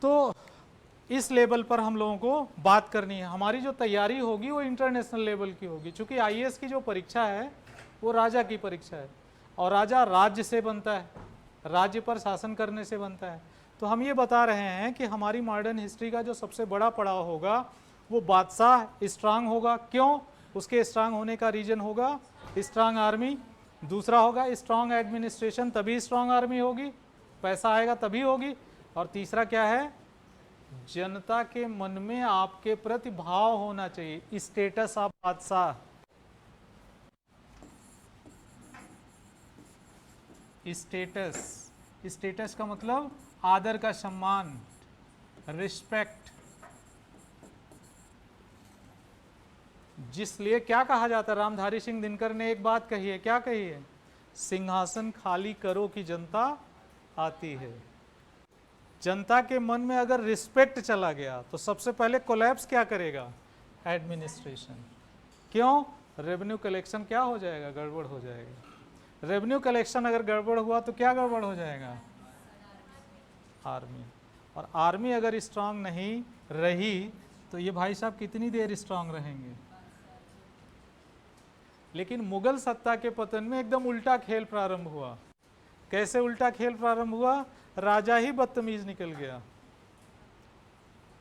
तो इस लेवल पर हम लोगों को बात करनी है। हमारी जो तैयारी होगी वो इंटरनेशनल लेवल की होगी, क्योंकि आईएएस की जो परीक्षा है वो राजा की परीक्षा है, और राजा राज्य से बनता है, राज्य पर शासन करने से बनता है। तो हम ये बता रहे हैं कि हमारी मॉडर्न हिस्ट्री का जो सबसे बड़ा पड़ाव होगा वो बादशाह स्ट्रांग होगा। क्यों? उसके स्ट्रांग होने का रीजन होगा स्ट्रांग आर्मी, दूसरा होगा स्ट्रांग एडमिनिस्ट्रेशन, तभी स्ट्रांग आर्मी होगी, पैसा आएगा तभी होगी, और तीसरा क्या है, जनता के मन में आपके प्रति भाव होना चाहिए, स्टेटस ऑफ बादशाह। स्टेटस का मतलब आदर का सम्मान, रिस्पेक्ट। जिसलिए क्या कहा जाता है, रामधारी सिंह दिनकर ने एक बात कही है, क्या कही है, सिंहासन खाली करो कि जनता आती है। जनता के मन में अगर रिस्पेक्ट चला गया तो सबसे पहले कोलैप्स क्या करेगा, एडमिनिस्ट्रेशन। क्यों? रेवेन्यू कलेक्शन क्या हो जाएगा, गड़बड़ हो जाएगा। रेवेन्यू कलेक्शन अगर गड़बड़ हुआ तो क्या गड़बड़ हो जाएगा, आर्मी। और आर्मी अगर स्ट्रांग नहीं रही तो ये भाई साहब कितनी देर स्ट्रांग रहेंगे। लेकिन मुगल सत्ता के पतन में एकदम उल्टा खेल प्रारंभ हुआ। कैसे उल्टा खेल प्रारंभ हुआ, राजा ही बदतमीज निकल गया।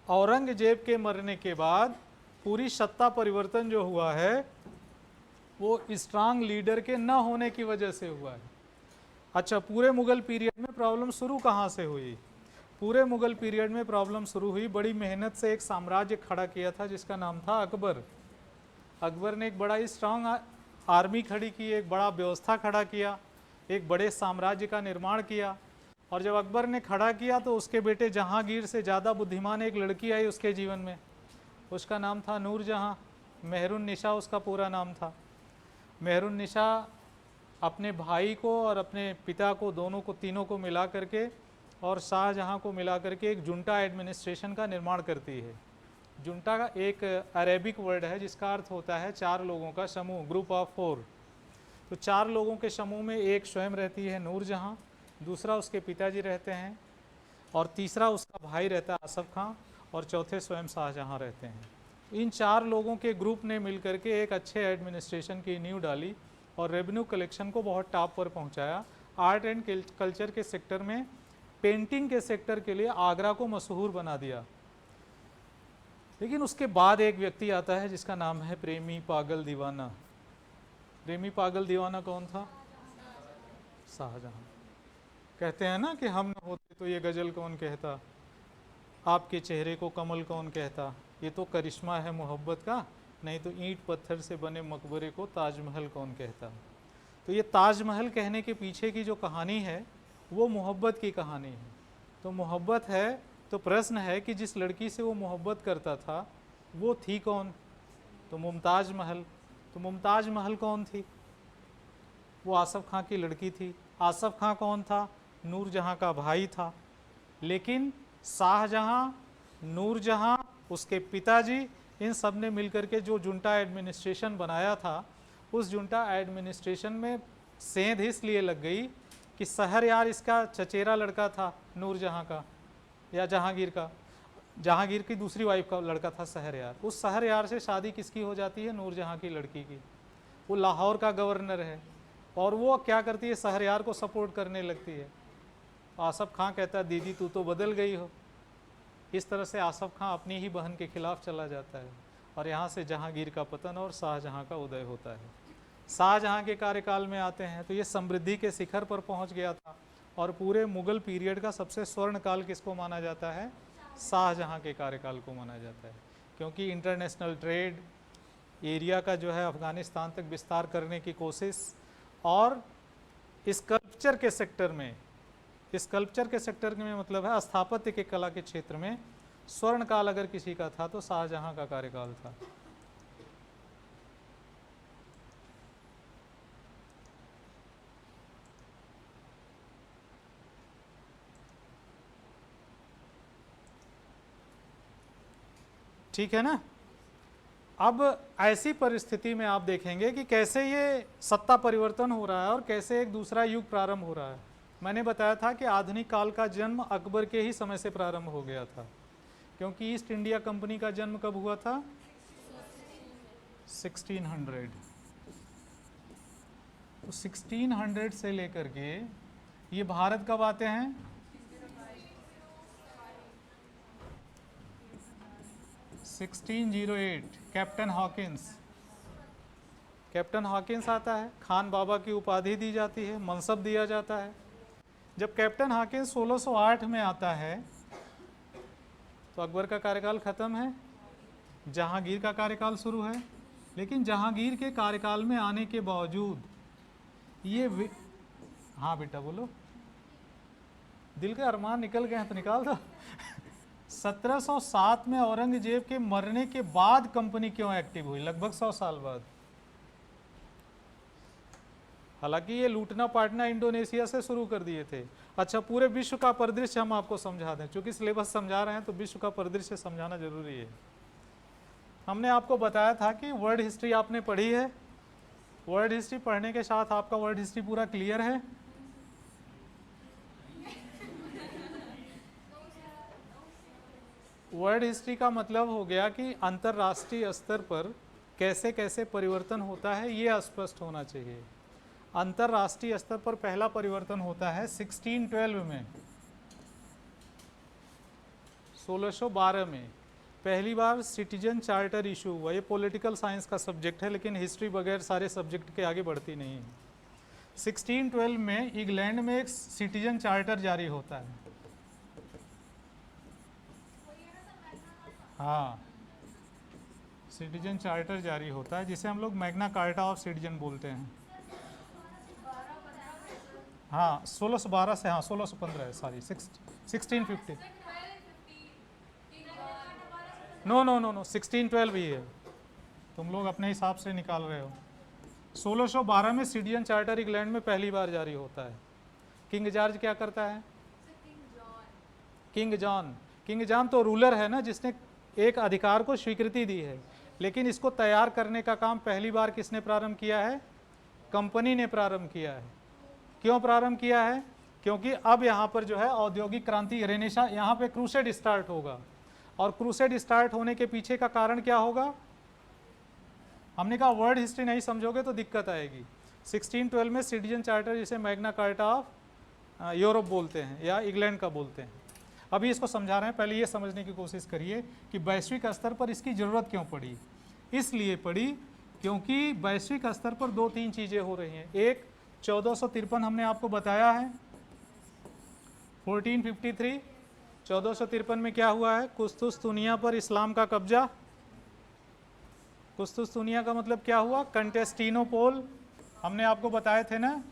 औरंगजेब के मरने के बाद पूरी सत्ता परिवर्तन जो हुआ है वो स्ट्रांग लीडर के न होने की वजह से हुआ है। अच्छा, पूरे मुगल पीरियड में प्रॉब्लम शुरू कहाँ से हुई? पूरे मुगल पीरियड में प्रॉब्लम शुरू हुई, बड़ी मेहनत से एक साम्राज्य खड़ा किया था जिसका नाम था अकबर। अकबर ने एक बड़ा स्ट्रांग आर्मी खड़ी की, एक बड़ा व्यवस्था खड़ा किया, एक बड़े साम्राज्य का निर्माण किया। और जब अकबर ने खड़ा किया तो उसके बेटे जहांगीर से ज़्यादा बुद्धिमान एक लड़की आई उसके जीवन में, उसका नाम था नूरजहां, मेहरुन्निसा उसका पूरा नाम था। मेहरुन्निसा अपने भाई को और अपने पिता को, दोनों को, तीनों को मिला करके और शाहजहां को मिला करके एक जुंटा एडमिनिस्ट्रेशन का निर्माण करती है। जुंटा का एक अरेबिक वर्ड है जिसका अर्थ होता है चार लोगों का समूह, ग्रुप ऑफ फोर। तो चार लोगों के समूह में एक स्वयं रहती है नूरजहां, दूसरा उसके पिताजी रहते हैं, और तीसरा उसका भाई रहता है आसफ खां, और चौथे स्वयं शाहजहां रहते हैं। इन चार लोगों के ग्रुप ने मिलकर के एक अच्छे एडमिनिस्ट्रेशन की नींव डाली और रेवेन्यू कलेक्शन को बहुत टॉप पर पहुंचाया। आर्ट एंड कल्चर के सेक्टर में, पेंटिंग के सेक्टर के लिए आगरा को मशहूर बना दिया। लेकिन उसके बाद एक व्यक्ति आता है जिसका नाम है प्रेमी पागल दीवाना। प्रेमी पागल दीवाना कौन था? शाहजहां। कहते हैं ना कि हम न होते तो ये गजल कौन कहता, आपके चेहरे को कमल कौन कहता, ये तो करिश्मा है मोहब्बत का, नहीं तो ईंट पत्थर से बने मकबरे को ताजमहल कौन कहता। तो ये ताजमहल कहने के पीछे की जो कहानी है वो मोहब्बत की कहानी है। तो मोहब्बत है तो प्रश्न है कि जिस लड़की से वो मोहब्बत करता था वो थी कौन? तो मुमताज महल। तो मुमताज महल कौन थी? वो आसफ खां की लड़की थी। आसफ खां कौन था? नूरजहां का भाई था। लेकिन शाहजहां, नूरजहां, उसके पिताजी, इन सब ने मिलकर के जो जुंटा एडमिनिस्ट्रेशन बनाया था, उस जुंटा एडमिनिस्ट्रेशन में सेंध इसलिए लग गई कि शहरयार इसका चचेरा लड़का था नूरजहां का, या जहांगीर का, जहांगीर की दूसरी वाइफ का लड़का था शहरयार। उस शहरयार से शादी किसकी हो जाती है? नूरजहां की लड़की की। वो लाहौर का गवर्नर है और वो क्या करती है, शहरयार को सपोर्ट करने लगती है। आसफ खां कहता है दीदी तू तो बदल गई हो। इस तरह से आसफ खां अपनी ही बहन के खिलाफ चला जाता है और यहाँ से जहांगीर का पतन और शाहजहां का उदय होता है। शाहजहां के कार्यकाल में आते हैं तो ये समृद्धि के शिखर पर पहुँच गया था और पूरे मुगल पीरियड का सबसे स्वर्ण काल किसको माना जाता है? शाहजहां के कार्यकाल को माना जाता है, क्योंकि इंटरनेशनल ट्रेड एरिया का जो है अफगानिस्तान तक विस्तार करने की कोशिश, और स्कल्पचर के सेक्टर में, स्कल्पचर के सेक्टर में मतलब है स्थापत्य के कला के क्षेत्र में स्वर्ण काल अगर किसी का था तो शाहजहां का कार्यकाल था। ठीक है ना? अब ऐसी परिस्थिति में आप देखेंगे कि कैसे ये सत्ता परिवर्तन हो रहा है और कैसे एक दूसरा युग प्रारंभ हो रहा है। मैंने बताया था कि आधुनिक काल का जन्म अकबर के ही समय से प्रारंभ हो गया था, क्योंकि ईस्ट इंडिया कंपनी का जन्म कब हुआ था? 1600। तो 1600 से लेकर के ये भारत कब आते हैं? 1608। कैप्टन हॉकिंस आता है, खान बाबा की उपाधि दी जाती है, मनसब दिया जाता है। जब कैप्टन हॉकिंस 1608 में आता है तो अकबर का कार्यकाल खत्म है, जहांगीर का कार्यकाल शुरू है। लेकिन जहांगीर के कार्यकाल में आने के बावजूद ये हाँ बेटा बोलो, दिल के अरमान निकल गए हैं तो निकाल दो। 1707 में औरंगजेब के मरने के बाद कंपनी क्यों एक्टिव हुई? लगभग 100 साल बाद। हालांकि ये लूटना पाटना इंडोनेशिया से शुरू कर दिए थे। अच्छा, पूरे विश्व का परिदृश्य हम आपको समझा दें, क्योंकि सिलेबस समझा रहे हैं तो विश्व का परिदृश्य समझाना जरूरी है। हमने आपको बताया था कि वर्ल्ड हिस्ट्री आपने पढ़ी है। वर्ल्ड हिस्ट्री पढ़ने के साथ आपका वर्ल्ड हिस्ट्री पूरा क्लियर है? वर्ल्ड हिस्ट्री का मतलब हो गया कि अंतर्राष्ट्रीय स्तर पर कैसे कैसे परिवर्तन होता है, ये स्पष्ट होना चाहिए। अंतर्राष्ट्रीय स्तर पर पहला परिवर्तन होता है 1612 में, 1612 में पहली बार सिटीजन चार्टर इशू हुआ। ये पॉलिटिकल साइंस का सब्जेक्ट है, लेकिन हिस्ट्री बगैर सारे सब्जेक्ट के आगे बढ़ती नहीं है। 1612 में इंग्लैंड में एक सिटीजन चार्टर जारी होता है। हाँ, सिटीजन चार्टर जारी होता है, जिसे हम लोग मैग्ना कार्टा ऑफ सिटीजन बोलते हैं। हाँ, 1612 से, हाँ 1615 है, sorry 1650। No no no no 1612 ही है, तुम लोग अपने हिसाब से निकाल रहे हो। 1612 में सिटीजन चार्टर इंग्लैंड में पहली बार जारी होता है। किंग जॉर्ज क्या करता है? किंग जॉन तो रूलर है ना, जिसने एक अधिकार को स्वीकृति दी है, लेकिन इसको तैयार करने का काम पहली बार किसने प्रारंभ किया है? कंपनी ने प्रारंभ किया है। क्यों प्रारंभ किया है? क्योंकि अब यहाँ पर जो है औद्योगिक क्रांति, रेनेसां, यहाँ पे क्रूसेड स्टार्ट होगा। और क्रूसेड स्टार्ट होने के पीछे का कारण क्या होगा? हमने कहा वर्ल्ड हिस्ट्री नहीं समझोगे तो दिक्कत आएगी। 1612 में सिटीजन चार्टर, जिसे मैग्ना कार्टा ऑफ यूरोप बोलते हैं या इंग्लैंड का बोलते हैं। अभी इसको समझा रहे हैं, पहले ये समझने की कोशिश करिए कि वैश्विक स्तर पर इसकी ज़रूरत क्यों पड़ी। इसलिए पड़ी क्योंकि वैश्विक स्तर पर दो तीन चीज़ें हो रही हैं। एक, 1453 हमने आपको बताया है, 1453। 1453 में क्या हुआ है? कुस्तुस्तुनिया पर इस्लाम का कब्जा। कुस्तुस्तुनिया का मतलब क्या हुआ? कंटेस्टिनोपोल। हमने आपको बताए थे ना,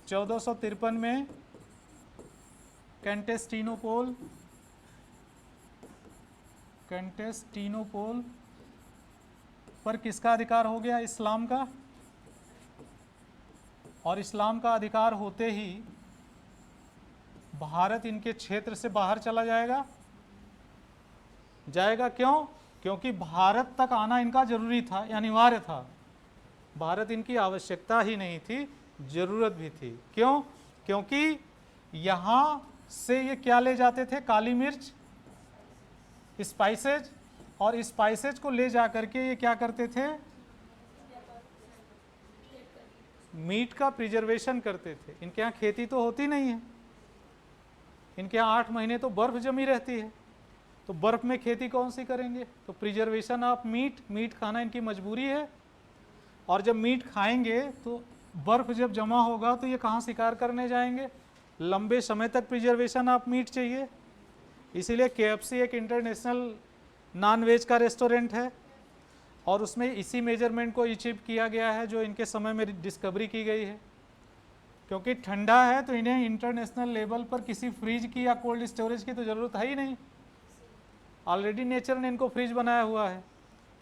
1453 में कंटेस्टिनोपोल पर किसका अधिकार हो गया? इस्लाम का। और इस्लाम का अधिकार होते ही भारत इनके क्षेत्र से बाहर चला जाएगा। क्यों? क्योंकि भारत तक आना इनका जरूरी था, अनिवार्य था। भारत इनकी आवश्यकता ही नहीं थी, जरूरत भी थी। क्यों? क्योंकि यहाँ से ये क्या ले जाते थे? काली मिर्च, स्पाइसेज, और स्पाइसेज को ले जा करके ये क्या करते थे? मीट का प्रिजर्वेशन करते थे। इनके यहाँ खेती तो होती नहीं है, इनके यहाँ 8 महीने तो बर्फ जमी रहती है, तो बर्फ में खेती कौन सी करेंगे? तो प्रिजर्वेशन ऑफ मीट खाना इनकी मजबूरी है। और जब मीट खाएंगे तो बर्फ जब जमा होगा तो ये कहाँ शिकार करने जाएंगे? लंबे समय तक प्रिजर्वेशन ऑफ मीट चाहिए। इसीलिए KFC एक इंटरनेशनल नॉन वेज का रेस्टोरेंट है, और उसमें इसी मेजरमेंट को अचीव किया गया है जो इनके समय में डिस्कवरी की गई है। क्योंकि ठंडा है तो इन्हें इंटरनेशनल लेवल पर किसी फ्रिज की या कोल्ड स्टोरेज की तो ज़रूरत है ही नहीं, ऑलरेडी नेचर ने इनको फ्रिज बनाया हुआ है।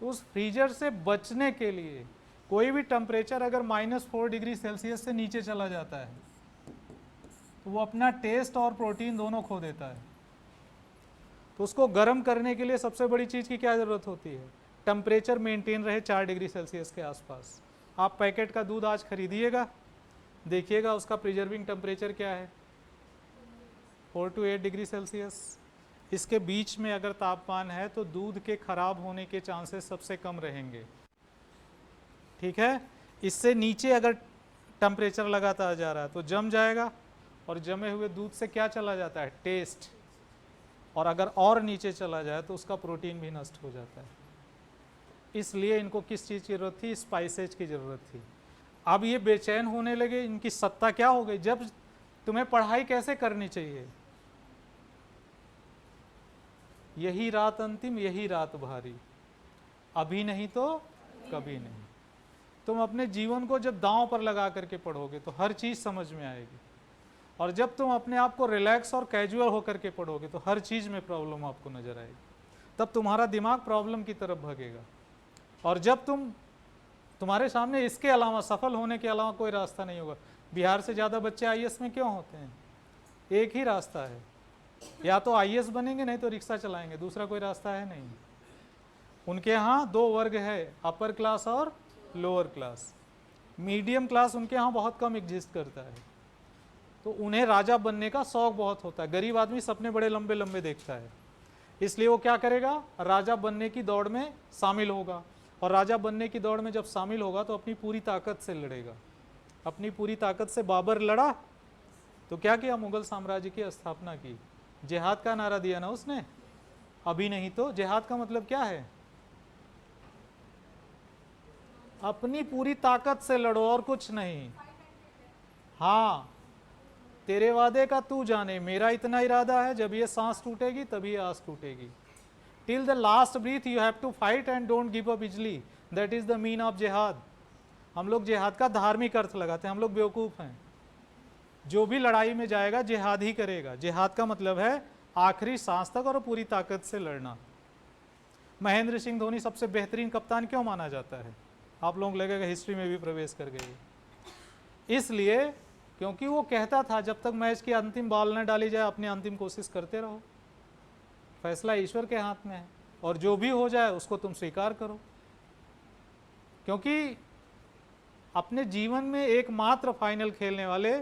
तो उस फ्रीजर से बचने के लिए कोई भी टेम्परेचर अगर -4 डिग्री सेल्सियस से नीचे चला जाता है तो वो अपना टेस्ट और प्रोटीन दोनों खो देता है। तो उसको गर्म करने के लिए सबसे बड़ी चीज़ की क्या ज़रूरत होती है? टेम्परेचर मेंटेन रहे 4 डिग्री सेल्सियस के आसपास। आप पैकेट का दूध आज खरीदिएगा, देखिएगा उसका प्रिजर्विंग टेम्परेचर क्या है, 4 to 8 डिग्री सेल्सियस। इसके बीच में अगर तापमान है तो दूध के खराब होने के चांसेस सबसे कम रहेंगे, ठीक है। इससे नीचे अगर टेम्परेचर लगाता जा रहा है तो जम जाएगा, और जमे हुए दूध से क्या चला जाता है, टेस्ट, और अगर और नीचे चला जाए तो उसका प्रोटीन भी नष्ट हो जाता है। इसलिए इनको किस चीज़ की ज़रूरत थी, स्पाइसेज की ज़रूरत थी। अब ये बेचैन होने लगे, इनकी सत्ता क्या हो गई, जब तुम्हें पढ़ाई कैसे करनी चाहिए, यही रात अंतिम, यही रात भारी, अभी नहीं तो कभी नहीं। तुम अपने जीवन को जब दांव पर लगा करके पढ़ोगे तो हर चीज़ समझ में आएगी, और जब तुम अपने आप को रिलैक्स और कैजुअल होकर के पढ़ोगे तो हर चीज़ में प्रॉब्लम आपको नजर आएगी, तब तुम्हारा दिमाग प्रॉब्लम की तरफ भागेगा। और जब तुम्हारे सामने इसके अलावा, सफल होने के अलावा कोई रास्ता नहीं होगा। बिहार से ज़्यादा बच्चे आईएएस में क्यों होते हैं, एक ही रास्ता है, या तो आईएएस बनेंगे नहीं तो रिक्शा चलाएंगे, दूसरा कोई रास्ता है नहीं। उनके यहाँ दो वर्ग है, अपर क्लास और लोअर क्लास। मीडियम क्लास उनके यहाँ बहुत कम एग्जिस्ट करता है, तो उन्हें राजा बनने का शौक बहुत होता है। गरीब आदमी सपने बड़े लंबे लंबे देखता है, इसलिए वो क्या करेगा, राजा बनने की दौड़ में शामिल होगा, और राजा बनने की दौड़ में जब शामिल होगा तो अपनी पूरी ताकत से लड़ेगा। अपनी पूरी ताकत से बाबर लड़ा तो क्या किया, मुगल साम्राज्य की स्थापना की, जिहाद का नारा दिया ना उसने, अभी नहीं तो। जिहाद का मतलब क्या है, अपनी पूरी ताकत से लड़ो और कुछ नहीं। हाँ, तेरे वादे का तू जाने, मेरा इतना इरादा है, जब ये सांस टूटेगी तभी आस टूटेगी। Till the last breath you have to fight and don't give up easily, that is the mean of जिहाद। हम लोग जिहाद का धार्मिक अर्थ लगाते हैं, हम लोग बेवकूफ़ हैं। जो भी लड़ाई में जाएगा जिहाद ही करेगा। जिहाद का मतलब है आखिरी सांस तक और पूरी ताकत से लड़ना। महेंद्र सिंह धोनी सबसे बेहतरीन कप्तान क्यों माना जाता है, आप लोग लगेगा हिस्ट्री में भी प्रवेश कर गए, इसलिए क्योंकि वो कहता था जब तक मैच की अंतिम बॉल न डाली जाए अपनी अंतिम कोशिश करते रहो, फैसला ईश्वर के हाथ में है, और जो भी हो जाए उसको तुम स्वीकार करो। क्योंकि अपने जीवन में एकमात्र फाइनल खेलने वाले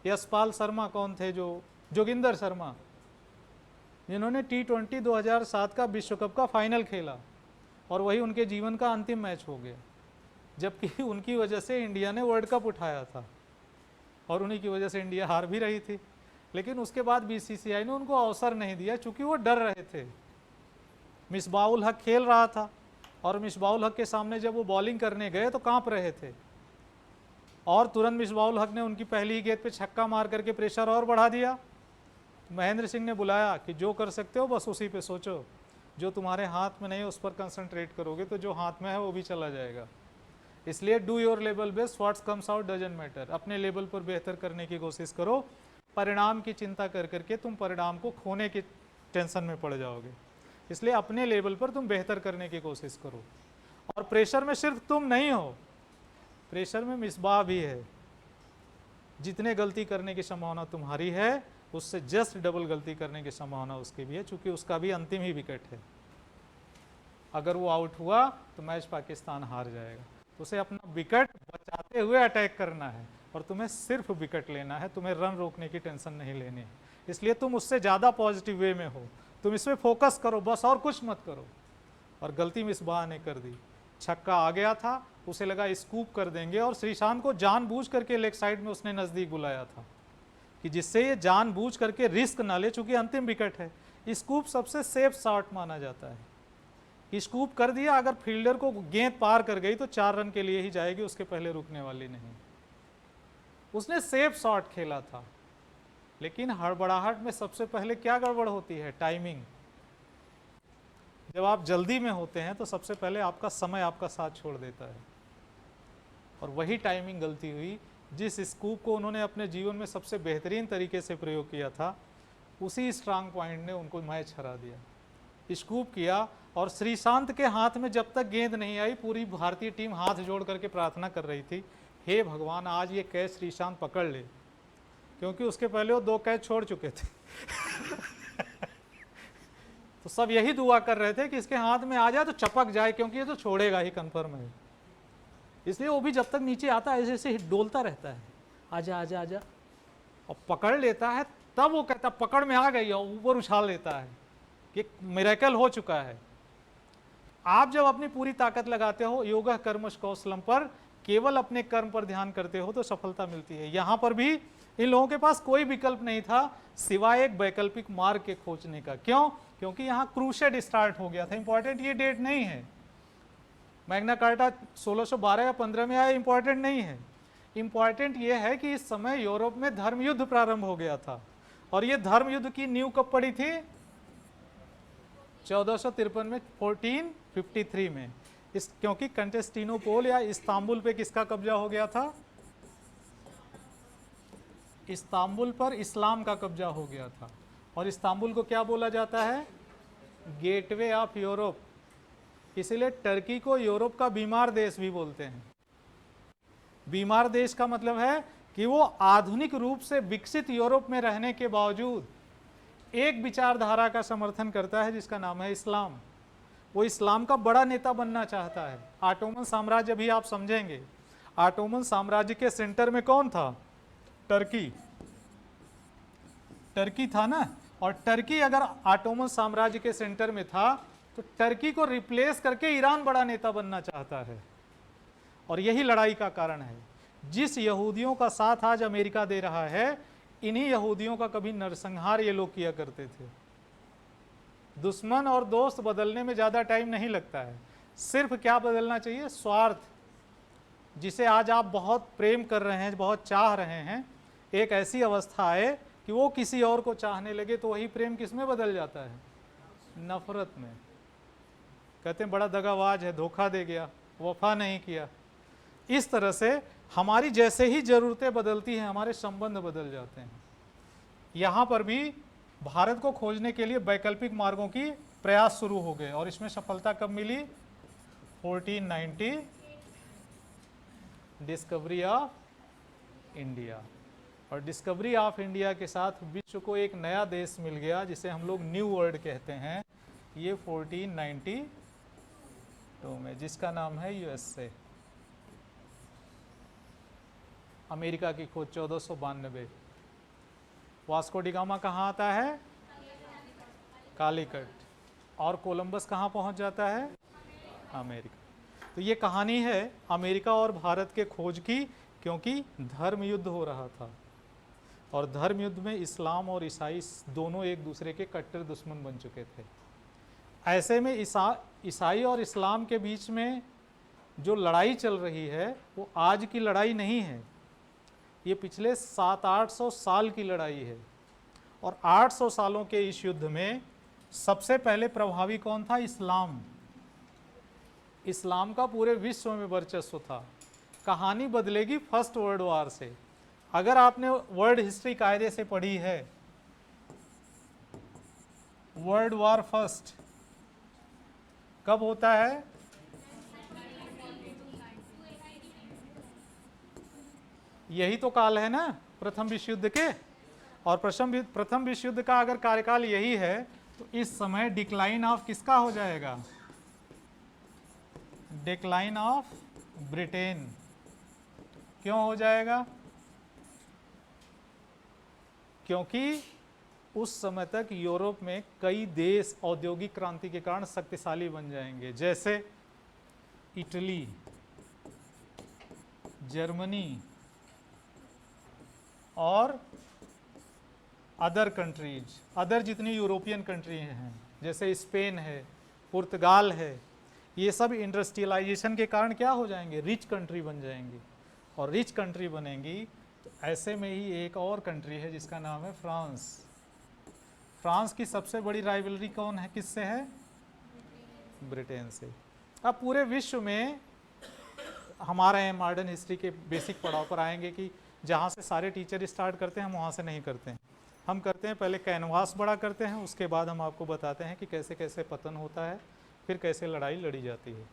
यशपाल शर्मा कौन थे, जो जोगिंदर शर्मा, जिन्होंने T20 2007 का विश्व कप का फाइनल खेला, और वही उनके जीवन का अंतिम मैच हो गया, जबकि उनकी वजह से इंडिया ने वर्ल्ड कप उठाया था, और उन्हीं की वजह से इंडिया हार भी रही थी। लेकिन उसके बाद BCCI ने उनको अवसर नहीं दिया, चूंकि वो डर रहे थे। मिसबाउल हक खेल रहा था, और मिसबाउल हक के सामने जब वो बॉलिंग करने गए तो कांप रहे थे, और तुरंत मिसबाउल हक ने उनकी पहली ही गेंद पे छक्का मार करके प्रेशर और बढ़ा दिया। महेंद्र सिंह ने बुलाया कि जो कर सकते हो बस उसी पे सोचो, जो तुम्हारे हाथ में नहीं उस पर कंसंट्रेट करोगे तो जो हाथ में है वो भी चला जाएगा। इसलिए do your level best, what's comes out doesn't matter. अपने लेवल पर बेहतर करने की कोशिश करो, परिणाम की चिंता कर करके तुम परिणाम को खोने की टेंशन में पड़ जाओगे। इसलिए अपने लेवल पर तुम बेहतर करने की कोशिश करो। और प्रेशर में सिर्फ तुम नहीं हो, प्रेशर में मिसबाह भी है। जितने गलती करने की संभावना तुम्हारी है उससे जस्ट डबल गलती करने की संभावना उसकी भी है, क्योंकि उसका भी अंतिम ही विकेट है। अगर वो आउट हुआ तो मैच पाकिस्तान हार जाएगा। उसे अपना विकेट बचाते हुए अटैक करना है, और तुम्हें सिर्फ विकेट लेना है, तुम्हें रन रोकने की टेंशन नहीं लेनी है। इसलिए तुम उससे ज़्यादा पॉजिटिव वे में हो, तुम इस पर फोकस करो बस, और कुछ मत करो। और गलती मिसबाह ने कर दी, छक्का आ गया था, उसे लगा स्कूप कर देंगे, और श्रीशांत को जानबूझ करके लेग साइड में उसने नज़दीक बुलाया था कि जिससे ये जानबूझ करके रिस्क ना ले, चूंकि अंतिम विकेट है। स्कूप सबसे सेफ शॉट माना जाता है। स्कूप कर दिया, अगर फील्डर को गेंद पार कर गई तो 4 रन के लिए ही जाएगी, उसके पहले रुकने वाली नहीं। उसने सेफ शॉट खेला था। लेकिन हड़बड़ाहट में सबसे पहले क्या गड़बड़ होती है, टाइमिंग। जब आप जल्दी में होते हैं तो सबसे पहले आपका समय आपका साथ छोड़ देता है, और वही टाइमिंग गलती हुई। जिस स्कूप को उन्होंने अपने जीवन में सबसे बेहतरीन तरीके से प्रयोग किया था, उसी स्ट्रांग पॉइंट ने उनको मैच हरा दिया। स्कूप किया, और श्रीशांत के हाथ में जब तक गेंद नहीं आई पूरी भारतीय टीम हाथ जोड़ करके प्रार्थना कर रही थी, हे भगवान आज ये कैच श्रीशांत पकड़ ले, क्योंकि उसके पहले वो 2 कैच छोड़ चुके थे। तो सब यही दुआ कर रहे थे कि इसके हाथ में आ जाए तो चपक जाए, क्योंकि ये तो छोड़ेगा ही, कंफर्म है। इसलिए वो भी जब तक नीचे आता है ऐसे ऐसे डोलता रहता है, आजा आजा आजा, और पकड़ लेता है, तब वो कहता पकड़ में आ गई, और ऊपर उछाल लेता है कि मिरेकल हो चुका है। आप जब अपनी पूरी ताकत लगाते हो योगः कर्मश कौशलम पर, केवल अपने कर्म पर ध्यान करते हो तो सफलता मिलती है। यहां पर भी इन लोगों के पास कोई विकल्प नहीं था सिवाय एक वैकल्पिक मार्ग के खोजने का। क्यों? क्योंकि यहां क्रूसेड स्टार्ट हो गया था। इंपॉर्टेंट ये डेट नहीं है, मैग्ना कार्टा 1612 या 15 में आया, इंपॉर्टेंट नहीं है। इंपॉर्टेंट ये है कि इस समय यूरोप में धर्म युद्ध प्रारंभ हो गया था, और ये धर्म युद्ध की नींव कब पड़ी थी? 1453 में, 1453 में। इस क्योंकि कंस्टेंटिनोपल या इस्तांबुल पे किसका कब्जा हो गया था? इस्तांबुल पर इस्लाम का कब्जा हो गया था। और इस्तांबुल को क्या बोला जाता है? Gateway of Europe. इसीलिए टर्की को यूरोप का बीमार देश भी बोलते हैं। बीमार देश का मतलब है कि वो आधुनिक रूप से विकसित यूरोप में रहने के बावजूद एक विचारधारा का समर्थन करता है जिसका नाम है इस्लाम। वो इस्लाम का बड़ा नेता बनना चाहता है। ऑटोमन साम्राज्य भी आप समझेंगे। ऑटोमन साम्राज्य के सेंटर में कौन था? टर्की। टर्की था ना। और टर्की अगर ऑटोमन साम्राज्य के सेंटर में था तो टर्की को रिप्लेस करके ईरान बड़ा नेता बनना चाहता है। और यही लड़ाई का कारण है। जिस यहूदियों का साथ आज अमेरिका दे रहा है, इन्हीं यहूदियों का कभी नरसंहार ये लोग किया करते थे। दुश्मन और दोस्त बदलने में ज़्यादा टाइम नहीं लगता है। सिर्फ क्या बदलना चाहिए? स्वार्थ। जिसे आज आप बहुत प्रेम कर रहे हैं, बहुत चाह रहे हैं, एक ऐसी अवस्था आए कि वो किसी और को चाहने लगे तो वही प्रेम किस में बदल जाता है? नफरत में। कहते हैं बड़ा दगाबाज है, धोखा दे गया, वफा नहीं किया। इस तरह से हमारी जैसे ही ज़रूरतें बदलती हैं, हमारे संबंध बदल जाते हैं। यहाँ पर भी भारत को खोजने के लिए वैकल्पिक मार्गों की प्रयास शुरू हो गए। और इसमें सफलता कब मिली? 1490, डिस्कवरी ऑफ इंडिया। और डिस्कवरी ऑफ इंडिया के साथ विश्व को एक नया देश मिल गया जिसे हम लोग न्यू वर्ल्ड कहते हैं। ये 1492 में, जिसका नाम है यूएसए। अमेरिका की खोज 1492। वास्को डी गामा कहाँ आता है? कालीकट। और कोलंबस कहाँ पहुँच जाता है? अमेरिका। तो ये कहानी है अमेरिका और भारत के खोज की, क्योंकि धर्म युद्ध हो रहा था। और धर्म युद्ध में इस्लाम और ईसाई दोनों एक दूसरे के कट्टर दुश्मन बन चुके थे। ऐसे में ईसाई और इस्लाम के बीच में जो लड़ाई चल रही है वो आज की लड़ाई नहीं है, ये पिछले 700-800 साल की लड़ाई है। और 800 सालों के इस युद्ध में सबसे पहले प्रभावी कौन था? इस्लाम। इस्लाम का पूरे विश्व में वर्चस्व था। कहानी बदलेगी फर्स्ट वर्ल्ड वार से। अगर आपने वर्ल्ड हिस्ट्री कायदे से पढ़ी है, वर्ल्ड वार फर्स्ट कब होता है? यही तो काल है ना प्रथम विश्व युद्ध के। और प्रथम विश्व युद्ध का अगर कार्यकाल यही है तो इस समय डिक्लाइन ऑफ किसका हो जाएगा? Decline of Britain. क्यों हो जाएगा? क्योंकि उस समय तक यूरोप में कई देश औद्योगिक क्रांति के कारण शक्तिशाली बन जाएंगे, जैसे इटली, जर्मनी और अदर कंट्रीज, अदर जितनी यूरोपियन कंट्री हैं जैसे स्पेन है, पुर्तगाल है, ये सब इंडस्ट्रियलाइजेशन के कारण क्या हो जाएंगे? रिच कंट्री बन जाएंगी। और रिच कंट्री बनेंगी तो ऐसे में ही एक और कंट्री है जिसका नाम है फ्रांस। फ्रांस की सबसे बड़ी राइवलरी कौन है, किससे है? ब्रिटेन से। अब पूरे विश्व में हमारे मॉडर्न हिस्ट्री के बेसिक पड़ाव पर आएंगे कि जहाँ से सारे टीचर स्टार्ट करते हैं हम वहाँ से नहीं करते हैं। हम करते हैं पहले कैनवास बड़ा करते हैं, उसके बाद हम आपको बताते हैं कि कैसे कैसे पतन होता है, फिर कैसे लड़ाई लड़ी जाती है।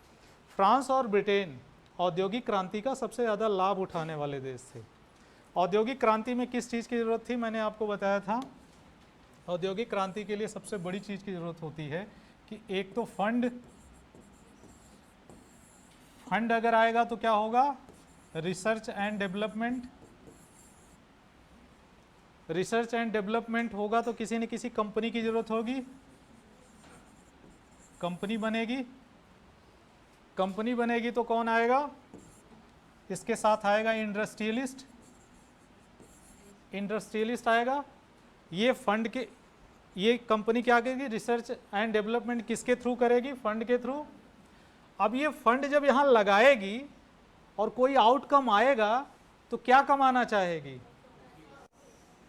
फ्रांस और ब्रिटेन औद्योगिक क्रांति का सबसे ज़्यादा लाभ उठाने वाले देश थे। औद्योगिक क्रांति में किस चीज़ की ज़रूरत थी? मैंने आपको बताया था औद्योगिक क्रांति के लिए सबसे बड़ी चीज़ की ज़रूरत होती है कि एक तो फंड अगर आएगा तो क्या होगा? Research and development, research and development होगा तो किसी न किसी कंपनी की जरूरत होगी, कंपनी बनेगी, कंपनी बनेगी तो कौन आएगा, इसके साथ आएगा इंडस्ट्रियलिस्ट, इंडस्ट्रियलिस्ट आएगा। ये फंड के, ये कंपनी क्या करेगी, रिसर्च एंड डेवलपमेंट किसके थ्रू करेगी, फंड के थ्रू। अब ये फंड जब यहाँ लगाएगी और कोई आउटकम आएगा तो क्या कमाना चाहेगी,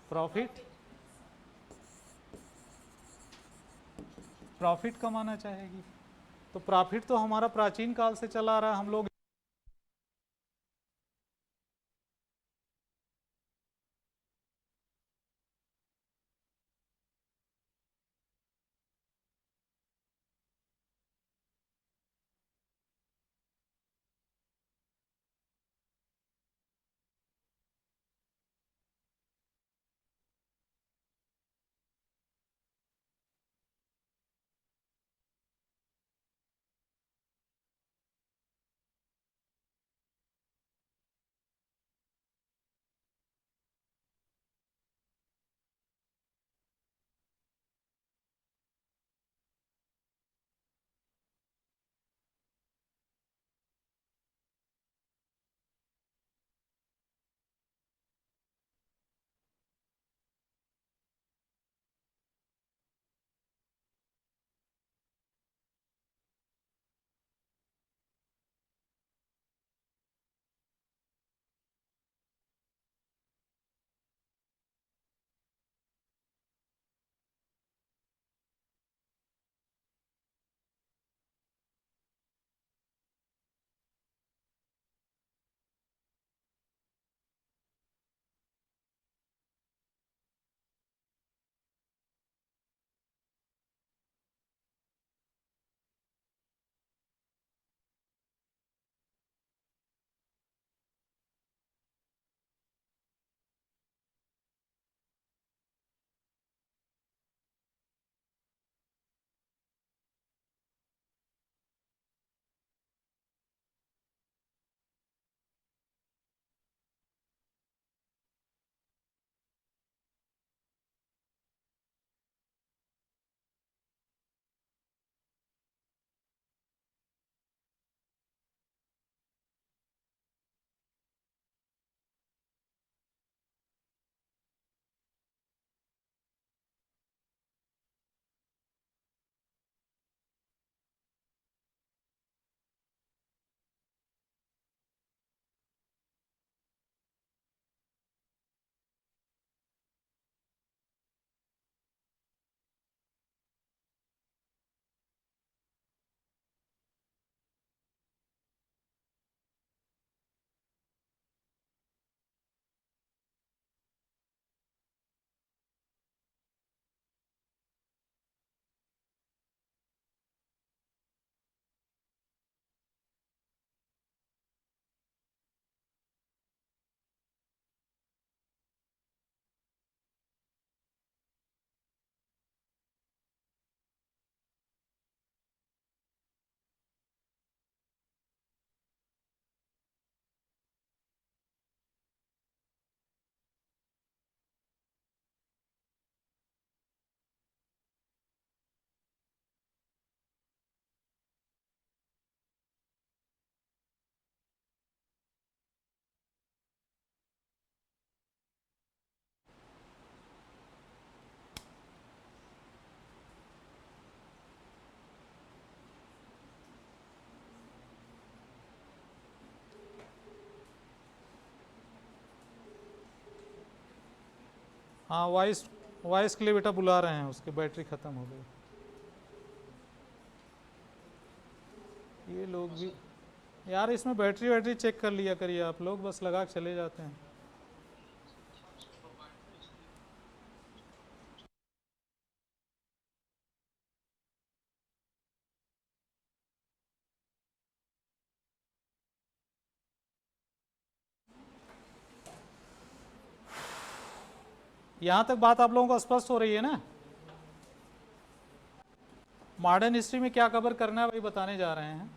प्रॉफिट, प्रॉफिट कमाना चाहेगी। तो प्रॉफिट तो हमारा प्राचीन काल से चला आ रहा है, हम लोग हाँ वॉइस, वॉइस के लिए बेटा बुला रहे हैं, उसकी बैटरी ख़त्म हो गई। ये लोग भी यार, इसमें बैटरी वैटरी चेक कर लिया करिए आप लोग, बस लगा के चले जाते हैं। यहाँ तक बात आप लोगों को स्पष्ट हो रही है ना। मॉडर्न हिस्ट्री में क्या कवर करना है वही बताने जा रहे हैं।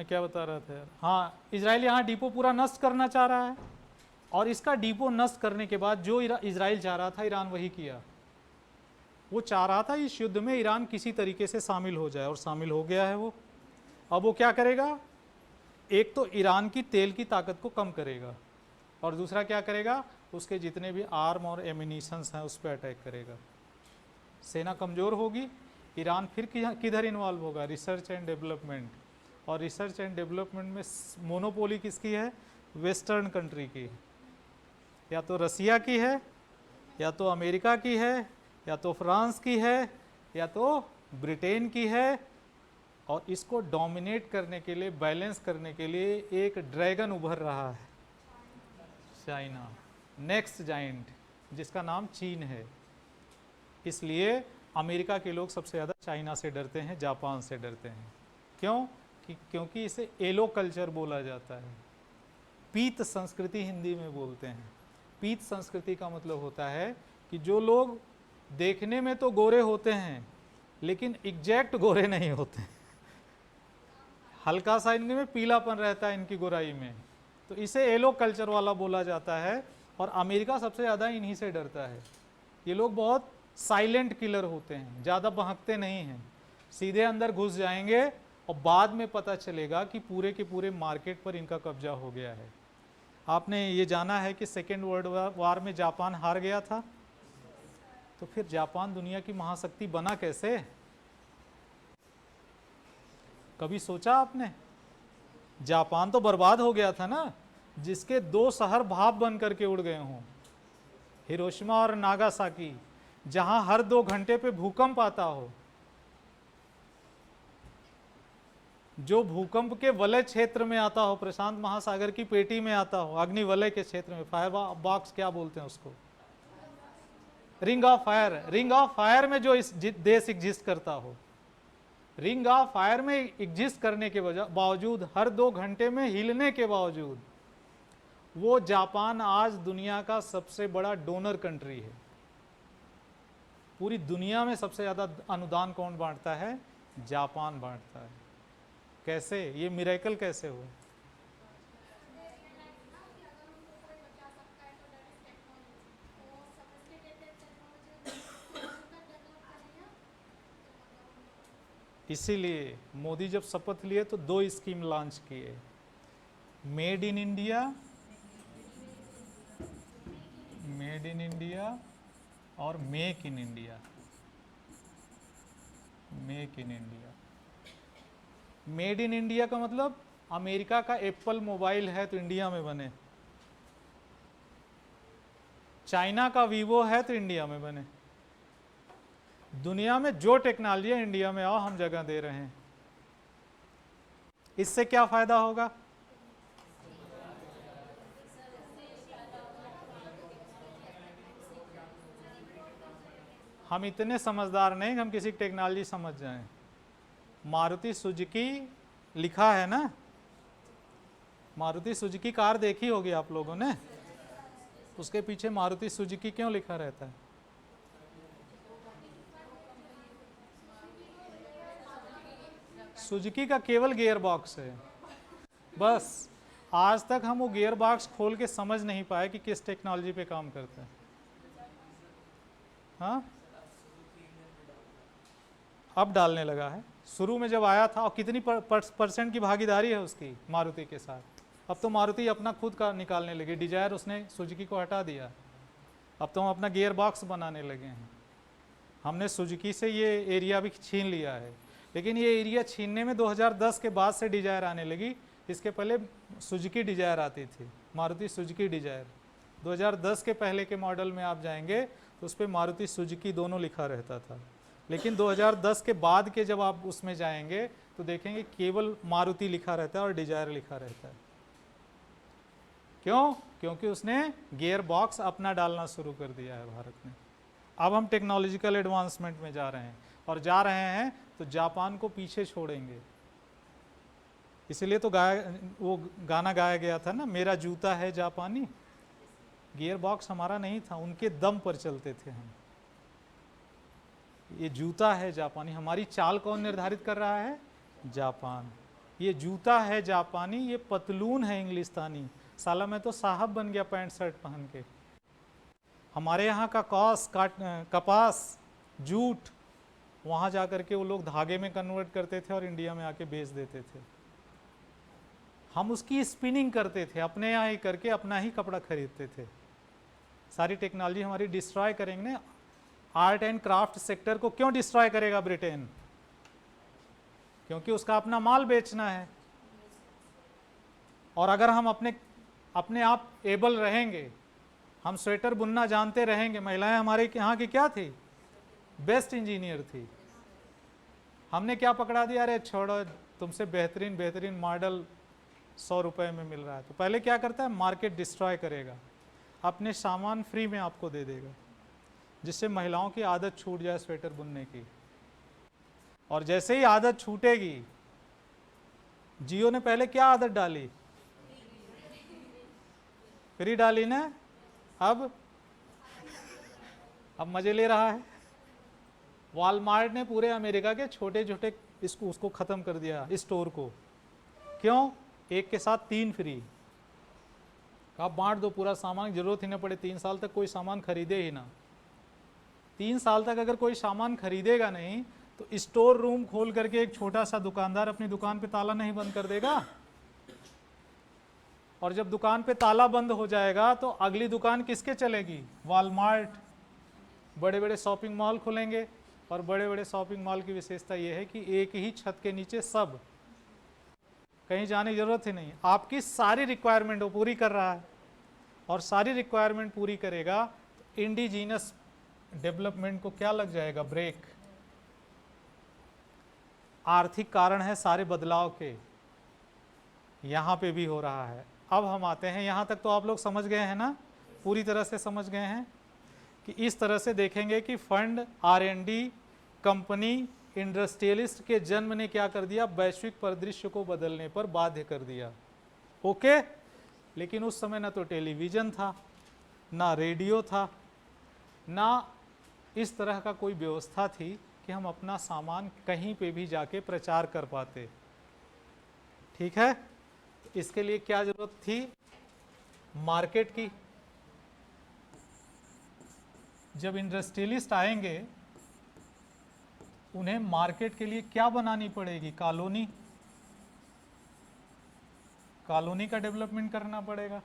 मैं क्या बता रहा था यार, हाँ, इजराइल यहाँ डिपो पूरा नष्ट करना चाह रहा है, और इसका डिपो नष्ट करने के बाद जो इजराइल चाह रहा था ईरान वही किया। वो चाह रहा था इस युद्ध में ईरान किसी तरीके से शामिल हो जाए, और शामिल हो गया है वो। अब वो क्या करेगा, एक तो ईरान की तेल की ताकत को कम करेगा, और दूसरा क्या करेगा, उसके जितने भी आर्म और एमिनिशंस हैं उस पर अटैक करेगा। सेना कमज़ोर होगी, ईरान फिर किधर इन्वॉल्व होगा, रिसर्च एंड डेवलपमेंट, और रिसर्च एंड डेवलपमेंट में मोनोपोली किसकी है, वेस्टर्न कंट्री की, या तो रसिया की है, या तो अमेरिका की है, या तो फ्रांस की है, या तो ब्रिटेन की है। और इसको डोमिनेट करने के लिए, बैलेंस करने के लिए एक ड्रैगन उभर रहा है, चाइना, नेक्स्ट जाइंट, जिसका नाम चीन है। इसलिए अमेरिका के लोग सबसे ज़्यादा चाइना से डरते हैं, जापान से डरते हैं। क्यों? क्योंकि इसे एलो कल्चर बोला जाता है, पीत संस्कृति हिंदी में बोलते हैं। पीत संस्कृति का मतलब होता है कि जो लोग देखने में तो गोरे होते हैं लेकिन एग्जैक्ट गोरे नहीं होते, हल्का सा इनमें पीलापन रहता है इनकी गोराई में, तो इसे एलो कल्चर वाला बोला जाता है। और अमेरिका सबसे ज़्यादा इन्हीं से डरता है। ये लोग बहुत साइलेंट किलर होते हैं, ज़्यादा बहकते नहीं हैं, सीधे अंदर घुस जाएंगे और बाद में पता चलेगा कि पूरे के पूरे मार्केट पर इनका कब्जा हो गया है। आपने ये जाना है कि सेकेंड वर्ल्ड वार में जापान हार गया था, तो फिर जापान दुनिया की महाशक्ति बना कैसे? कभी सोचा आपने? जापान तो बर्बाद हो गया था ना, जिसके 2 शहर भाप बन करके उड़ गए हों, हिरोशिमा और नागासाकी, जहां हर 2 घंटे पे भूकंप आता हो, जो भूकंप के वलय क्षेत्र में आता हो, प्रशांत महासागर की पेटी में आता हो, अग्निवलय के क्षेत्र में, फायर बॉक्स क्या बोलते हैं उसको, ring of fire, ring of fire में जो इस देश एग्जिस्ट करता हो, रिंग ऑफ फायर में एग्जिस्ट करने के बावजूद, हर 2 घंटे में हिलने के बावजूद, वो जापान आज दुनिया का सबसे बड़ा डोनर कंट्री है। पूरी दुनिया में सबसे ज़्यादा अनुदान कौन बांटता है? जापान बांटता है। कैसे? ये मिरेकल कैसे हुआ? इसीलिए मोदी जब शपथ लिए तो 2 स्कीम लॉन्च किए, made in India, made in India और make in India. Make in India, made in India का मतलब अमेरिका का एप्पल मोबाइल है तो इंडिया में बने, चाइना का वीवो है तो इंडिया में बने। दुनिया में जो टेक्नोलॉजी है इंडिया में आओ, हम जगह दे रहे हैं। इससे क्या फायदा होगा? हम इतने समझदार नहीं कि हम किसी टेक्नोलॉजी समझ जाएं। मारुति सुजुकी लिखा है ना, मारुति सुजुकी कार देखी होगी आप लोगों ने, उसके पीछे मारुति सुजुकी क्यों लिखा रहता है? सुजुकी का केवल गियर बॉक्स है बस। आज तक हम वो गियर बॉक्स खोल के समझ नहीं पाए कि किस टेक्नोलॉजी पे काम करता है। हाँ, अब डालने लगा है, शुरू में जब आया था। और कितनी परसेंट की भागीदारी है उसकी मारुति के साथ? अब तो मारुति अपना खुद का निकालने लगी, डिजायर उसने सुजुकी को हटा दिया, अब तो हम अपना गियर बॉक्स बनाने लगे हैं। हमने सुजुकी से ये एरिया भी छीन लिया है, लेकिन ये एरिया छीनने में 2010 के बाद से डिजायर आने लगी। इसके पहले सुजुकी डिजायर आती थी, मारुति सुजुकी डिजायर। 2010 के पहले के मॉडल में आप जाएंगे तो उस पर मारुति सुजुकी दोनों लिखा रहता था, लेकिन 2010 के बाद के जब आप उसमें जाएंगे तो देखेंगे केवल मारुति लिखा रहता है और डिजायर लिखा रहता है। क्यों? क्योंकि उसने गियर बॉक्स अपना डालना शुरू कर दिया है भारत ने। अब हम टेक्नोलॉजिकल एडवांसमेंट में जा रहे हैं, और जा रहे हैं तो जापान को पीछे छोड़ेंगे। इसलिए तो वो गाना गाया गया था ना, मेरा जूता है जापानी। गियर बॉक्स हमारा नहीं था, उनके दम पर चलते थे हम। ये जूता है जापानी। हमारी चाल कौन निर्धारित कर रहा है? जापान। ये जूता है जापानी, ये पतलून है इंग्लिस्तानी। साला मैं तो साहब बन गया पैंट शर्ट पहन के। हमारे यहाँ का कपास, जूट, वहाँ जा कर के वो लोग धागे में कन्वर्ट करते थे और इंडिया में आके बेच देते थे। हम उसकी स्पिनिंग करते थे, अपने यहाँ ही करके अपना ही कपड़ा खरीदते थे। सारी टेक्नोलॉजी हमारी डिस्ट्रॉय करेंगे ना। आर्ट एंड क्राफ्ट सेक्टर को क्यों डिस्ट्रॉय करेगा ब्रिटेन? क्योंकि उसका अपना माल बेचना है। और अगर हम अपने आप एबल रहेंगे, हम स्वेटर बुनना जानते रहेंगे। महिलाएं हमारे यहाँ की क्या थी? बेस्ट इंजीनियर थी। हमने क्या पकड़ा दिया? अरे छोड़ो, तुमसे बेहतरीन बेहतरीन मॉडल 100 रुपए में मिल रहा है। तो पहले क्या करता है? मार्केट डिस्ट्रॉय करेगा, अपने सामान फ्री में आपको दे देगा, जिससे महिलाओं की आदत छूट जाए स्वेटर बुनने की। और जैसे ही आदत छूटेगी, जियो ने पहले क्या आदत डाली? फ्री डाली ना। अब मजे ले रहा है। वॉलमार्ट ने पूरे अमेरिका के छोटे छोटे उसको खत्म कर दिया, स्टोर को। क्यों? एक के साथ 3 फ्री। आप बांट दो पूरा सामान, जरूरत ही ना पड़े। 3 साल तक कोई सामान खरीदे ही ना। 3 साल तक अगर कोई सामान खरीदेगा नहीं तो स्टोर रूम खोल करके एक छोटा सा दुकानदार अपनी दुकान पे ताला नहीं बंद कर देगा? और जब दुकान पे ताला बंद हो जाएगा तो अगली दुकान किसके चलेगी? वॉलमार्ट। बड़े बड़े शॉपिंग मॉल खुलेंगे, और बड़े बड़े शॉपिंग मॉल की विशेषता यह है कि एक ही छत के नीचे सब, कहीं जाने की जरूरत ही नहीं। आपकी सारी रिक्वायरमेंट वो पूरी कर रहा है, और सारी रिक्वायरमेंट पूरी करेगा तो इंडिजीनस डेवलपमेंट को क्या लग जाएगा? ब्रेक। आर्थिक कारण है सारे बदलाव के, यहाँ पे भी हो रहा है। अब हम आते हैं, यहाँ तक तो आप लोग समझ गए हैं ना? पूरी तरह से समझ गए हैं कि इस तरह से देखेंगे कि फंड, R&D, कंपनी, इंडस्ट्रियलिस्ट के जन्म ने क्या कर दिया? वैश्विक परिदृश्य को बदलने पर बाध्य कर दिया। ओके? लेकिन उस समय ना तो टेलीविज़न था, ना रेडियो था, ना इस तरह का कोई व्यवस्था थी कि हम अपना सामान कहीं पे भी जाके प्रचार कर पाते। ठीक है? तो इसके लिए क्या जरूरत थी? मार्केट की। जब इंडस्ट्रियलिस्ट आएंगे, उन्हें मार्केट के लिए क्या बनानी पड़ेगी? कॉलोनी। कॉलोनी का डेवलपमेंट करना पड़ेगा।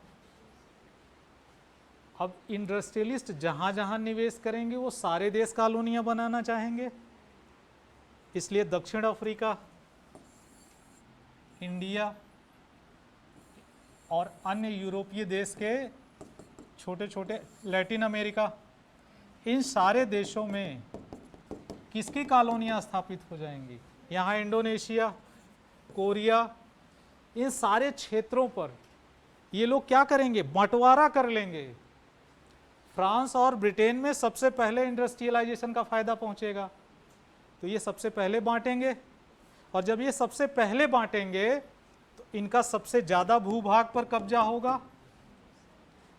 अब इंडस्ट्रियलिस्ट जहां जहां निवेश करेंगे वो सारे देश कॉलोनियां बनाना चाहेंगे। इसलिए दक्षिण अफ्रीका, इंडिया और अन्य यूरोपीय देश के छोटे छोटे, लैटिन अमेरिका, इन सारे देशों में किसकी कॉलोनियां स्थापित हो जाएंगी? यहाँ इंडोनेशिया, कोरिया, इन सारे क्षेत्रों पर ये लोग क्या करेंगे? बंटवारा कर लेंगे। फ्रांस और ब्रिटेन में सबसे पहले इंडस्ट्रियलाइजेशन का फायदा पहुंचेगा, तो ये सबसे पहले बांटेंगे। और जब ये सबसे पहले बांटेंगे तो इनका सबसे ज़्यादा भूभाग पर कब्जा होगा।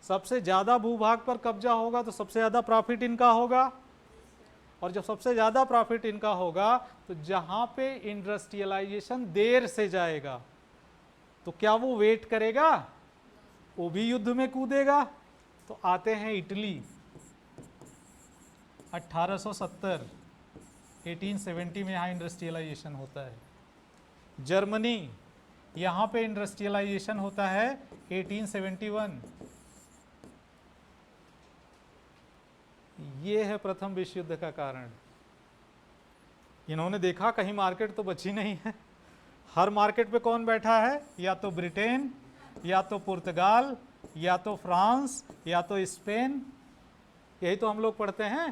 सबसे ज़्यादा भूभाग पर कब्जा होगा तो सबसे ज़्यादा प्रॉफिट इनका होगा। और जब सबसे ज़्यादा प्रॉफिट इनका होगा तो जहाँ पे इंडस्ट्रियलाइजेशन देर से जाएगा तो क्या वो वेट करेगा? वो भी युद्ध में कूदेगा। तो आते हैं इटली, 1870, 1870 में यहाँ इंडस्ट्रियलाइजेशन होता है। जर्मनी, यहाँ पे इंडस्ट्रियलाइजेशन होता है 1871। ये है प्रथम विश्व युद्ध का कारण। इन्होंने देखा कहीं मार्केट तो बची नहीं है। हर मार्केट पे कौन बैठा है? या तो ब्रिटेन, या तो पुर्तगाल, या तो फ्रांस, या तो स्पेन। यही तो हम लोग पढ़ते हैं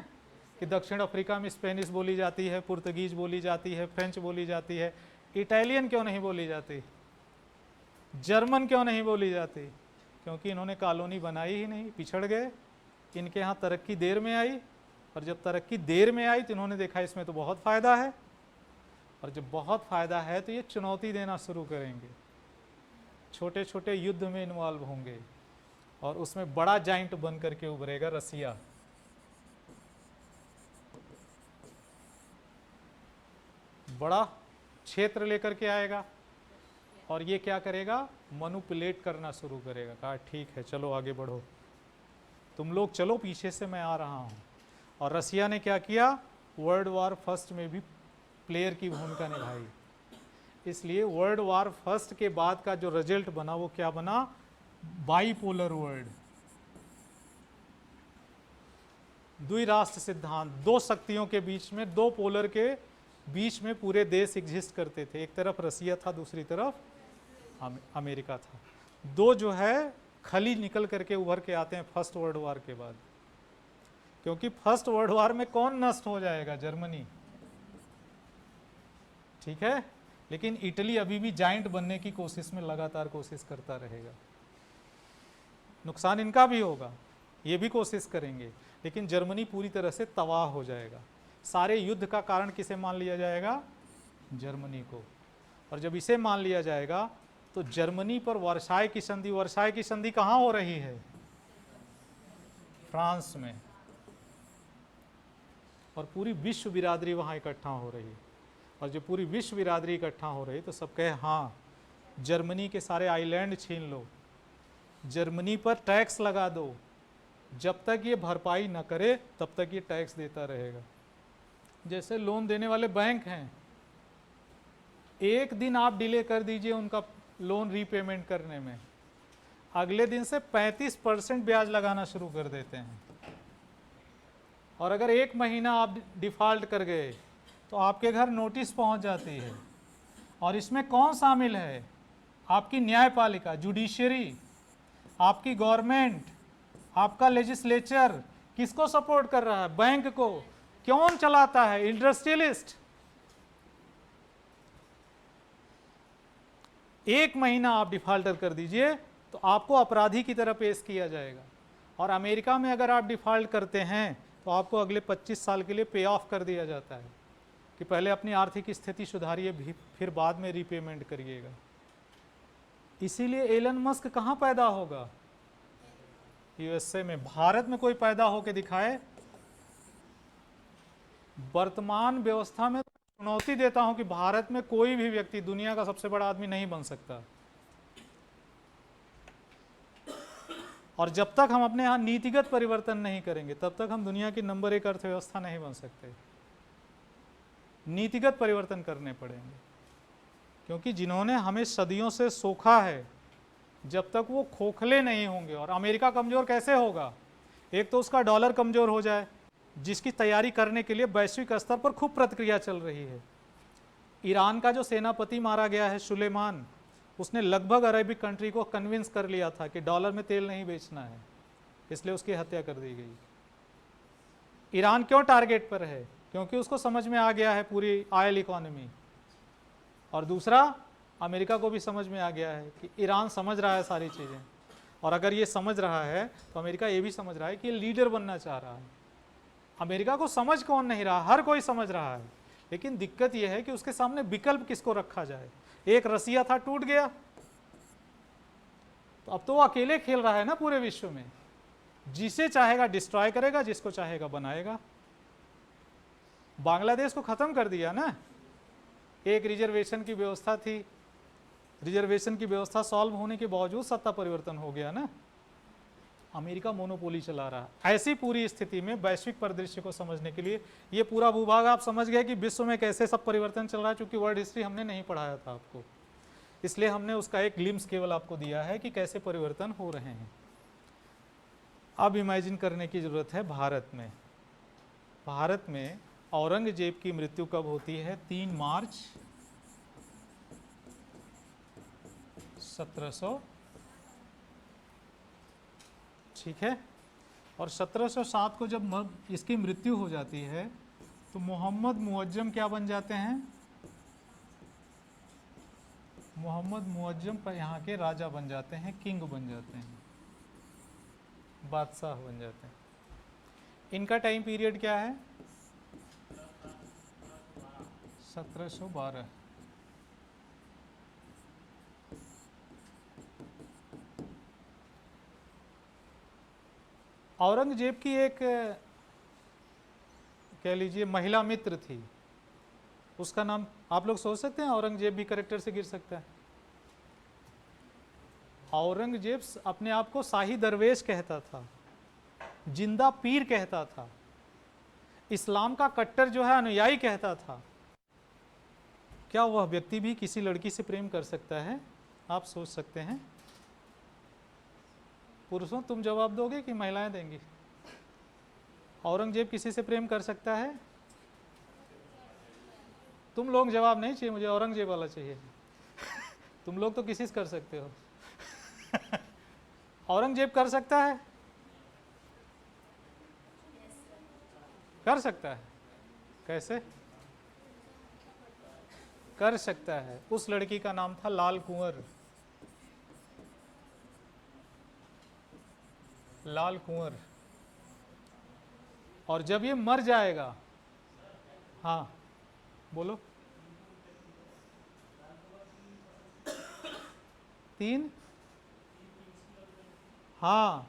कि दक्षिण अफ्रीका में स्पेनिश बोली जाती है, पुर्तगीज बोली जाती है, फ्रेंच बोली जाती है। इटालियन क्यों नहीं बोली जाती? जर्मन क्यों नहीं बोली जाती? क्योंकि इन्होंने कॉलोनी बनाई ही नहीं, पिछड़ गए। इनके यहाँ तरक्की देर में आई, और जब तरक्की देर में आई तो इन्होंने देखा इसमें तो बहुत फ़ायदा है, और जब बहुत फ़ायदा है तो ये चुनौती देना शुरू करेंगे। छोटे छोटे युद्ध में इन्वॉल्व होंगे, और उसमें बड़ा जाइंट बन करके उभरेगा रसिया। बड़ा क्षेत्र लेकर के आएगा, और ये क्या करेगा, मैनिपुलेट करना शुरू करेगा। कहा ठीक है चलो आगे बढ़ो, तुम लोग चलो पीछे से, मैं आ रहा हूँ। और रसिया ने क्या किया, वर्ल्ड वॉर फर्स्ट में भी प्लेयर की भूमिका निभाई। इसलिए वर्ल्ड वॉर फर्स्ट के बाद का जो रिजल्ट बना वो क्या बना, बाइपोलर वर्ल्ड, द्विराष्ट्र सिद्धांत। दो शक्तियों के बीच में, दो पोलर के बीच में पूरे देश एग्जिस्ट करते थे। एक तरफ रसिया था, दूसरी तरफ अमेरिका था। दो जो है खली निकल करके उभर के आते हैं फर्स्ट वर्ल्ड वॉर के बाद। क्योंकि फर्स्ट वर्ल्ड वॉर में कौन नष्ट हो जाएगा, जर्मनी, ठीक है। लेकिन इटली अभी भी जाइंट बनने की कोशिश में लगातार कोशिश करता रहेगा। नुकसान इनका भी होगा, ये भी कोशिश करेंगे, लेकिन जर्मनी पूरी तरह से तबाह हो जाएगा। सारे युद्ध का कारण किसे मान लिया जाएगा, जर्मनी को। और जब इसे मान लिया जाएगा तो जर्मनी पर वर्साई की संधि, वर्साई की संधि कहाँ हो रही है, फ्रांस में, और पूरी विश्व बिरादरी वहाँ इकट्ठा हो रही है। और जब पूरी विश्व बिरादरी इकट्ठा हो रही तो सब कहे हाँ, जर्मनी के सारे आइलैंड छीन लो, जर्मनी पर टैक्स लगा दो, जब तक ये भरपाई न करे तब तक ये टैक्स देता रहेगा। जैसे लोन देने वाले बैंक हैं, एक दिन आप डिले कर दीजिए उनका लोन रीपेमेंट करने में, अगले दिन से 35% ब्याज लगाना शुरू कर देते हैं। और अगर एक महीना आप डिफ़ॉल्ट कर गए तो आपके घर नोटिस पहुंच जाती है। और इसमें कौन शामिल है, आपकी न्यायपालिका, जुडिशरी, आपकी गवर्नमेंट, आपका लेजिस्लेचर। किसको सपोर्ट कर रहा है, बैंक को। कौन चलाता है, इंडस्ट्रियलिस्ट। एक महीना आप डिफॉल्टर कर दीजिए तो आपको अपराधी की तरह पेश किया जाएगा। और अमेरिका में अगर आप डिफॉल्ट करते हैं तो आपको अगले 25 साल के लिए पे ऑफ कर दिया जाता है कि पहले अपनी आर्थिक स्थिति सुधारिए, फिर बाद में रीपेमेंट करिएगा। इसीलिए एलन मस्क कहाँ पैदा होगा, यूएसए में। भारत में कोई पैदा होके दिखाए। वर्तमान व्यवस्था में चुनौती देता हूं कि भारत में कोई भी व्यक्ति दुनिया का सबसे बड़ा आदमी नहीं बन सकता। और जब तक हम अपने यहां नीतिगत परिवर्तन नहीं करेंगे तब तक हम दुनिया की नंबर 1 अर्थव्यवस्था नहीं बन सकते। नीतिगत परिवर्तन करने पड़ेंगे, क्योंकि जिन्होंने हमें सदियों से सोखा है, जब तक वो खोखले नहीं होंगे। और अमेरिका कमजोर कैसे होगा, एक तो उसका डॉलर कमजोर हो जाए, जिसकी तैयारी करने के लिए वैश्विक स्तर पर खूब प्रतिक्रिया चल रही है। ईरान का जो सेनापति मारा गया है सुलेमान, उसने लगभग अरेबिक कंट्री को कन्विंस कर लिया था कि डॉलर में तेल नहीं बेचना है, इसलिए उसकी हत्या कर दी गई। ईरान क्यों टारगेट पर है, क्योंकि उसको समझ में आ गया है पूरी ऑयल इकोनॉमी। और दूसरा, अमेरिका को भी समझ में आ गया है कि ईरान समझ रहा है सारी चीज़ें। और अगर ये समझ रहा है तो अमेरिका ये भी समझ रहा है कि ये लीडर बनना चाह रहा है। अमेरिका को समझ कौन नहीं रहा, हर कोई समझ रहा है, लेकिन दिक्कत यह है कि उसके सामने विकल्प किसको रखा जाए। एक रसिया था, टूट गया, तो अब तो वो अकेले खेल रहा है ना पूरे विश्व में। जिसे चाहेगा डिस्ट्रॉय करेगा, जिसको चाहेगा बनाएगा। बांग्लादेश को खत्म कर दिया ना। एक रिजर्वेशन की व्यवस्था थी, रिजर्वेशन की व्यवस्था सॉल्व होने के बावजूद सत्ता परिवर्तन हो गया ना। अमेरिका मोनोपोली चला रहा है। ऐसी पूरी स्थिति में वैश्विक परिदृश्य को समझने के लिए ये पूरा भूभाग आप समझ गए कि विश्व में कैसे सब परिवर्तन चल रहा है। चूंकि वर्ल्ड हिस्ट्री हमने नहीं पढ़ाया था आपको, इसलिए हमने उसका एक ग्लिम्स केवल आपको दिया है कि कैसे परिवर्तन हो रहे हैं। अब इमेजिन करने की जरूरत है भारत में। भारत में औरंगजेब की मृत्यु कब होती है, 3 मार्च 1700, ठीक है। और 1707 को जब इसकी मृत्यु हो जाती है तो मोहम्मद मुअज्जम क्या बन जाते हैं, मोहम्मद मुअज्जम पर यहाँ के राजा बन जाते हैं, किंग बन जाते हैं, बादशाह बन जाते हैं। इनका टाइम पीरियड क्या है, 1712। औरंगजेब की एक कह लीजिए महिला मित्र थी, उसका नाम आप लोग सोच सकते हैं औरंगजेब भी करेक्टर से गिर सकता है। औरंगजेब अपने आप को शाही दरवेश कहता था, जिंदा पीर कहता था, इस्लाम का कट्टर जो है अनुयायी कहता था। क्या वह व्यक्ति भी किसी लड़की से प्रेम कर सकता है? आप सोच सकते हैं। पुरुषों तुम जवाब दोगे कि महिलाएं देंगी? औरंगजेब किसी से प्रेम कर सकता है? तुम लोग जवाब नहीं चाहिए, मुझे औरंगजेब वाला चाहिए। तुम लोग तो किसी से कर सकते हो। औरंगजेब कर सकता है? कर सकता है। कैसे कर सकता है? उस लड़की का नाम था लाल कुंवर। लाल कुंवर। और जब ये मर जाएगा, हाँ बोलो, 3, हाँ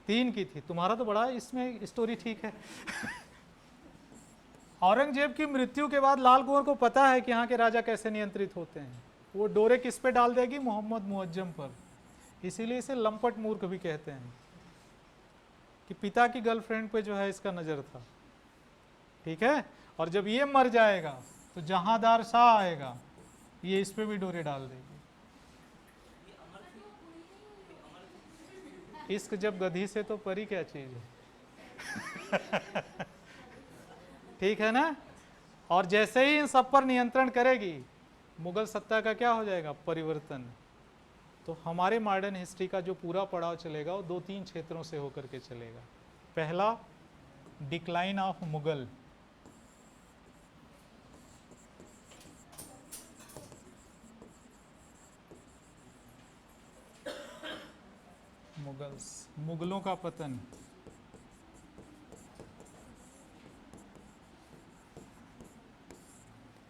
3 की थी। तुम्हारा तो बड़ा इसमें स्टोरी ठीक है। औरंगजेब की मृत्यु के बाद लाल कुंवर को पता है कि यहाँ के राजा कैसे नियंत्रित होते हैं। वो डोरे किस पे डाल देगी? मोहम्मद मुअज्जम पर। इसीलिए इसे लंपट मूर्ख भी कहते हैं कि पिता की गर्लफ्रेंड पे जो है इसका नजर था। ठीक है। और जब ये मर जाएगा तो जहांदार शाह आएगा, ये इस पे भी डोरे डाल देगी। इश्क जब गधी से तो परी क्या चीज है। ठीक है ना। और जैसे ही इन सब पर नियंत्रण करेगी, मुगल सत्ता का क्या हो जाएगा? परिवर्तन। तो हमारे मॉडर्न हिस्ट्री का जो पूरा पड़ाव चलेगा वो 2-3 क्षेत्रों से होकर के चलेगा। पहला, डिक्लाइन ऑफ मुगल। मुगलों का पतन।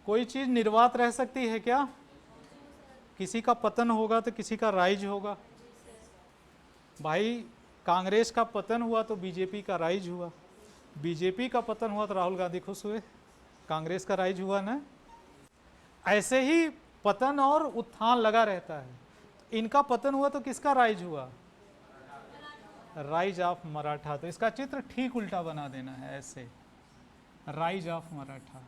कोई चीज निर्वात रह सकती है क्या? किसी का पतन होगा तो किसी का राइज होगा। भाई कांग्रेस का पतन हुआ तो बीजेपी का राइज हुआ, बीजेपी का पतन हुआ तो राहुल गांधी खुश हुए, कांग्रेस का राइज हुआ ना। ऐसे ही पतन और उत्थान लगा रहता है। इनका पतन हुआ तो किसका राइज हुआ? Rise of Maratha. तो इसका चित्र ठीक उल्टा बना देना है ऐसे, rise of Maratha.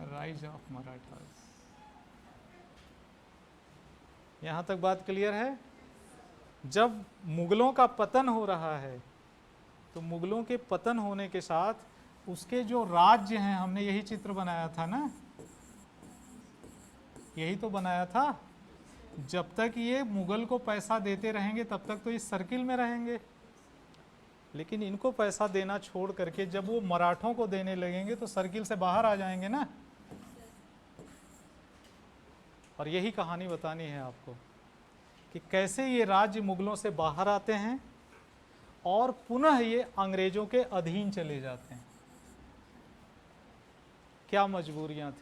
Rise of Marathas. यहां तक बात क्लियर है? जब मुगलों का पतन हो रहा है तो मुगलों के पतन होने के साथ उसके जो राज्य हैं, हमने यही चित्र बनाया था ना, यही तो बनाया था। जब तक ये मुगल को पैसा देते रहेंगे तब तक तो इस सर्किल में रहेंगे, लेकिन इनको पैसा देना छोड़ करके जब वो मराठों को देने लगेंगे तो सर्किल से बाहर आ जाएंगे ना। और यही कहानी बतानी है आपको कि कैसे ये राज्य मुगलों से बाहर आते हैं और पुनः ये अंग्रेजों के अधीन चले जाते हैं। क्या मजबूरियां थी।